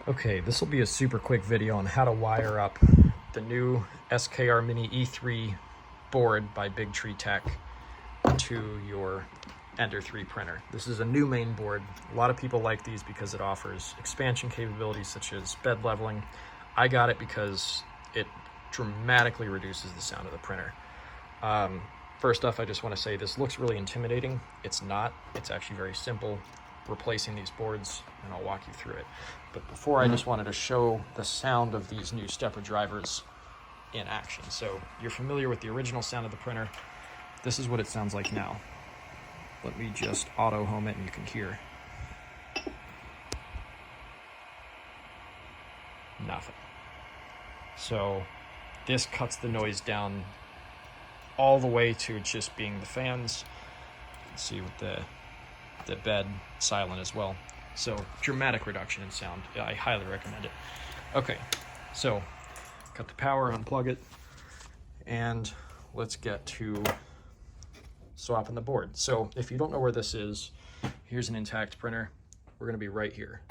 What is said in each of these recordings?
Okay, this will be a super quick video on how to wire up the new SKR Mini E3 board by Bigtree Tech to your Ender 3 printer. This is a new main board. A lot of people like these because it offers expansion capabilities such as bed leveling. I got it because it dramatically reduces the sound of the printer. First off, I just want to say this looks really intimidating. It's not. It's actually very simple replacing these boards, and I'll walk you through it. But before, I just wanted to show the sound of these new stepper drivers in action. So you're familiar with the original sound of the printer. This is what it sounds like now. Let me just auto home it and you can hear nothing. So this cuts the noise down all the way to just being the fans. You can see with the bed silent as well. So dramatic reduction in sound. I highly recommend it. Okay, so cut the power, unplug it, and let's get to swapping the board. So if you don't know where this is, here's an intact printer. We're going to be right here.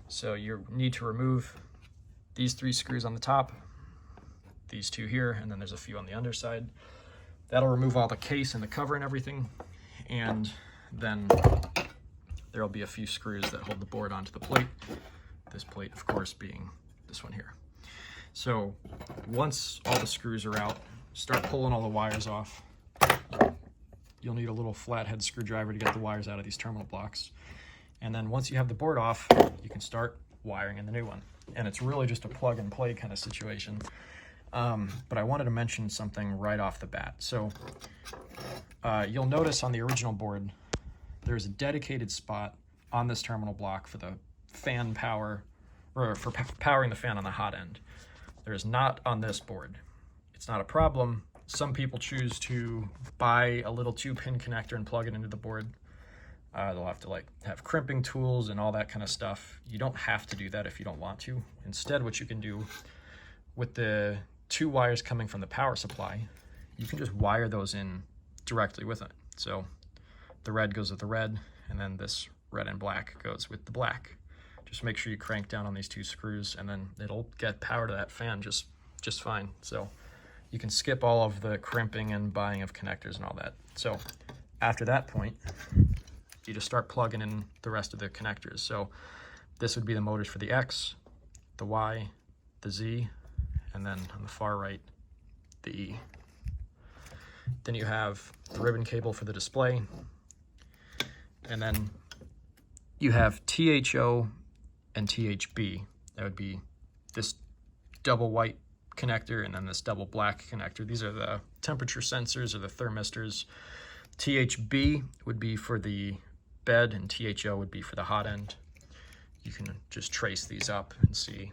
So you need to remove these 3 screws on the top, these 2 here, and then there's a few on the underside. That'll remove all the case and the cover and everything, and then there'll be a few screws that hold the board onto the plate. This plate, of course, being this one here. So once all the screws are out, start pulling all the wires off. You'll need a little flathead screwdriver to get the wires out of these terminal blocks. And then once you have the board off, you can start wiring in the new one. And it's really just a plug and play kind of situation. But I wanted to mention something right off the bat. So you'll notice on the original board, there's a dedicated spot on this terminal block for the fan power, or for powering the fan on the hot end. There is not on this board. It's not a problem. Some people choose to buy a little 2-pin connector and plug it into the board. They'll have to have crimping tools and all that kind of stuff. You don't have to do that if you don't want to. Instead, what you can do with the 2 wires coming from the power supply, you can just wire those in directly with it. So the red goes with the red, and then this red and black goes with the black. Just make sure you crank down on these 2 screws, and then it'll get power to that fan just fine. So you can skip all of the crimping and buying of connectors and all that. So after that point, you just start plugging in the rest of the connectors. So this would be the motors for the X, the Y, the Z, and then on the far right, the E. Then you have the ribbon cable for the display, and then you have THO and THB. That would be this double white connector and then this double black connector. These are the temperature sensors or the thermistors. THB would be for the bed and THO would be for the hot end. You can just trace these up and see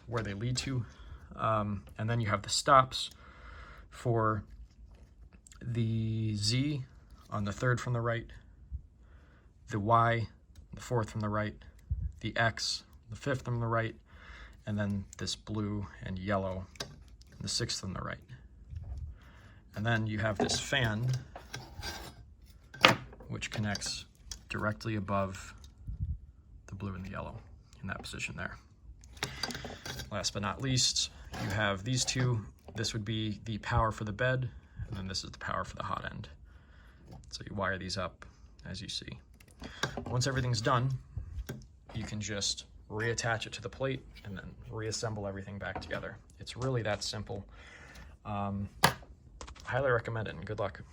where they lead to. And then you have the stops for the Z on the 3rd from the right, the Y, the 4th from the right, the X, the 5th from the right, and then this blue and yellow, the 6th from the right. And then you have this fan, which connects directly above the blue and the yellow in that position there. Last but not least, you have these 2. This would be the power for the bed, and then this is the power for the hot end. So you wire these up as you see. Once everything's done, you can just reattach it to the plate and then reassemble everything back together. It's really that simple. Highly recommend it, and good luck.